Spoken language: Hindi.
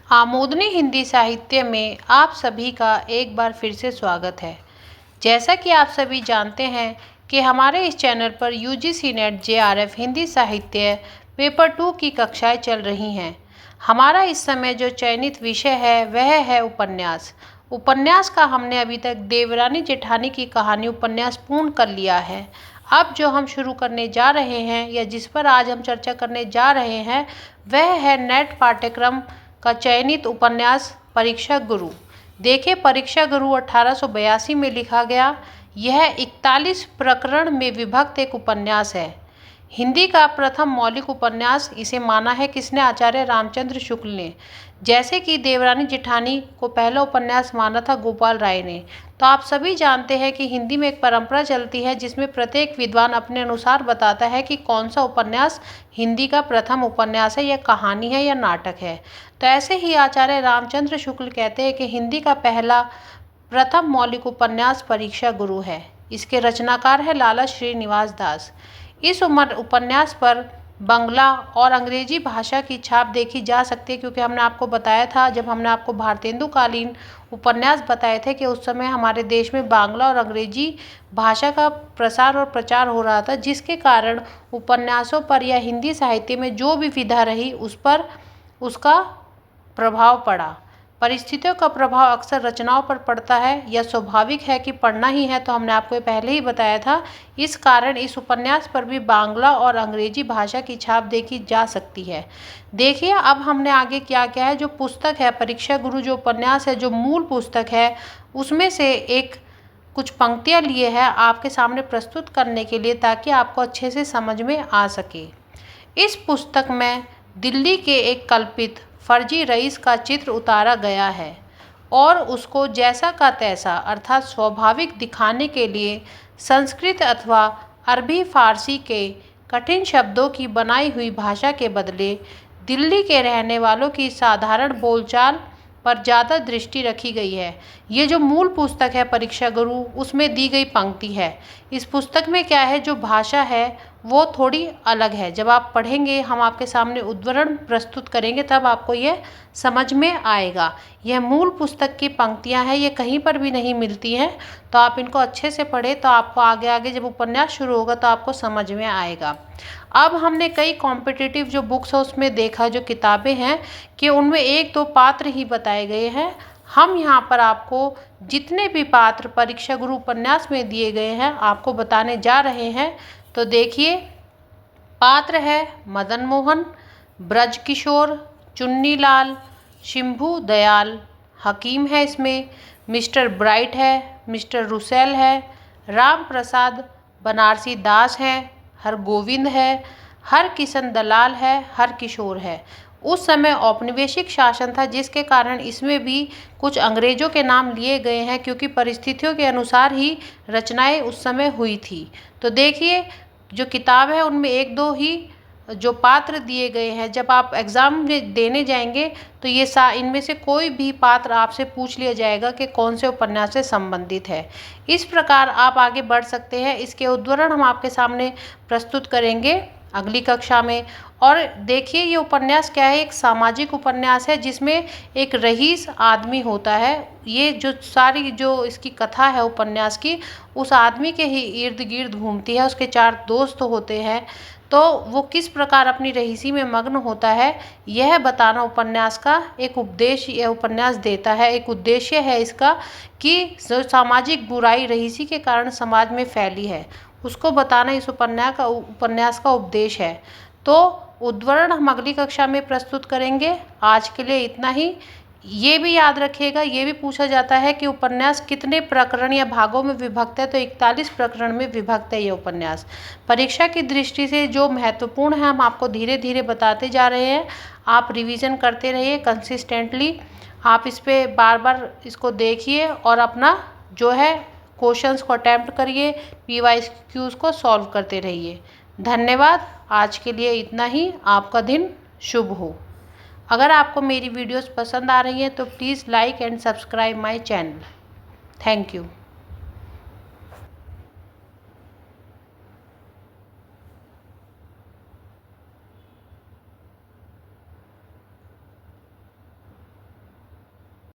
आमोदनी हिंदी साहित्य में आप सभी का एक बार फिर से स्वागत है। जैसा कि आप सभी जानते हैं कि हमारे इस चैनल पर यूजीसी नेट जेआरएफ हिंदी साहित्य पेपर 2 की कक्षाएं चल रही हैं। हमारा इस समय जो चयनित विषय है वह है उपन्यास। उपन्यास का हमने अभी तक देवरानी जेठानी की कहानी उपन्यास पूर्ण कर लिया है। अब जो हम शुरू करने जा रहे हैं या जिस पर आज हम चर्चा करने जा रहे हैं वह है नेट पाठ्यक्रम का चयनित उपन्यास परीक्षा गुरु। देखिए, परीक्षा गुरु 1882 में लिखा गया यह 41 प्रकरण में विभक्त एक उपन्यास है। हिंदी का प्रथम मौलिक उपन्यास इसे माना है किसने? आचार्य रामचंद्र शुक्ल ने। जैसे कि देवरानी जेठानी को पहला उपन्यास माना था गोपाल राय ने। तो आप सभी जानते हैं कि हिंदी में एक परंपरा चलती है जिसमें प्रत्येक विद्वान अपने अनुसार बताता है कि कौन सा उपन्यास हिंदी का प्रथम उपन्यास है, या कहानी है, या नाटक है। तो ऐसे ही आचार्य रामचंद्र शुक्ल कहते हैं कि हिंदी का पहला प्रथम मौलिक उपन्यास परीक्षा गुरु है। इसके रचनाकार है लाला श्रीनिवास दास। इस उपन्यास पर बंगला और अंग्रेजी भाषा की छाप देखी जा सकती है, क्योंकि हमने आपको बताया था जब हमने आपको भारतेंदुकालीन उपन्यास बताए थे कि उस समय हमारे देश में बांग्ला और अंग्रेजी भाषा का प्रसार और प्रचार हो रहा था, जिसके कारण उपन्यासों पर या हिंदी साहित्य में जो भी विधा रही उस पर उसका प्रभाव पड़ा। परिस्थितियों का प्रभाव अक्सर रचनाओं पर पड़ता है, यह स्वाभाविक है कि पढ़ना ही है, तो हमने आपको पहले ही बताया था। इस कारण इस उपन्यास पर भी बांग्ला और अंग्रेजी भाषा की छाप देखी जा सकती है। देखिए, अब हमने आगे क्या क्या है। जो पुस्तक है परीक्षा गुरु, जो उपन्यास है, जो मूल पुस्तक है, उसमें से एक कुछ पंक्तियाँ लिए हैं आपके सामने प्रस्तुत करने के लिए, ताकि आपको अच्छे से समझ में आ सके। इस पुस्तक में दिल्ली के एक कल्पित फर्जी रईस का चित्र उतारा गया है और उसको जैसा का तैसा अर्थात स्वाभाविक दिखाने के लिए संस्कृत अथवा अरबी फारसी के कठिन शब्दों की बनाई हुई भाषा के बदले दिल्ली के रहने वालों की साधारण बोलचाल पर ज़्यादा दृष्टि रखी गई है। ये जो मूल पुस्तक है परीक्षा गुरु, उसमें दी गई पंक्ति है। इस पुस्तक में क्या है, जो भाषा है वो थोड़ी अलग है। जब आप पढ़ेंगे, हम आपके सामने उद्धरण प्रस्तुत करेंगे, तब आपको यह समझ में आएगा। यह मूल पुस्तक की पंक्तियां हैं, ये कहीं पर भी नहीं मिलती हैं। तो आप इनको अच्छे से पढ़ें, तो आपको आगे आगे जब उपन्यास शुरू होगा तो आपको समझ में आएगा। अब हमने कई कॉम्पिटिटिव जो बुक्स है उसमें देखा, जो किताबें हैं, कि उनमें एक दो पात्र ही बताए गए हैं। हम यहाँ पर आपको जितने भी पात्र परीक्षा गुरु उपन्यास में दिए गए हैं आपको बताने जा रहे हैं। तो देखिए, पात्र है मदन मोहन, ब्रजकिशोर, चुन्नीलाल, शिंभू दयाल, हकीम है इसमें, मिस्टर ब्राइट है, मिस्टर रुसेल है, राम प्रसाद बनारसी दास है, हरगोविंद है, हर किशन दलाल है, हर किशोर है। उस समय औपनिवेशिक शासन था, जिसके कारण इसमें भी कुछ अंग्रेजों के नाम लिए गए हैं, क्योंकि परिस्थितियों के अनुसार ही रचनाएं उस समय हुई थी। तो देखिए, जो किताब है उनमें एक दो ही जो पात्र दिए गए हैं। जब आप एग्ज़ाम में देने जाएंगे तो ये इनमें से कोई भी पात्र आपसे पूछ लिया जाएगा कि कौन से उपन्यास से संबंधित है। इस प्रकार आप आगे बढ़ सकते हैं। इसके उद्धरण हम आपके सामने प्रस्तुत करेंगे अगली कक्षा में। और देखिए, ये उपन्यास क्या है, एक सामाजिक उपन्यास है जिसमें एक रईस आदमी होता है। ये जो सारी जो इसकी कथा है उपन्यास की, उस आदमी के ही इर्द गिर्द घूमती है। उसके 4 दोस्त होते हैं, तो वो किस प्रकार अपनी रईसी में मग्न होता है, यह बताना उपन्यास का एक उपदेश यह उपन्यास देता है। एक उद्देश्य है इसका कि जो सामाजिक बुराई रईसी के कारण समाज में फैली है, उसको बताना इस उपन्यास का उपदेश है। तो उद्धरण हम अगली कक्षा में प्रस्तुत करेंगे। आज के लिए इतना ही। ये भी याद रखिएगा, ये भी पूछा जाता है कि उपन्यास कितने प्रकरण या भागों में विभक्त है, तो 41 प्रकरण में विभक्त है ये उपन्यास। परीक्षा की दृष्टि से जो महत्वपूर्ण है हम आपको धीरे धीरे बताते जा रहे हैं। आप रिवीजन करते रहिए कंसिस्टेंटली। आप इस पर बार बार इसको देखिए और अपना जो है क्वेश्चंस को अटैम्प्ट करिए, PYQs को सॉल्व करते रहिए। धन्यवाद। आज के लिए इतना ही। आपका दिन शुभ हो। अगर आपको मेरी वीडियोस पसंद आ रही हैं तो please like and subscribe my channel. Thank you.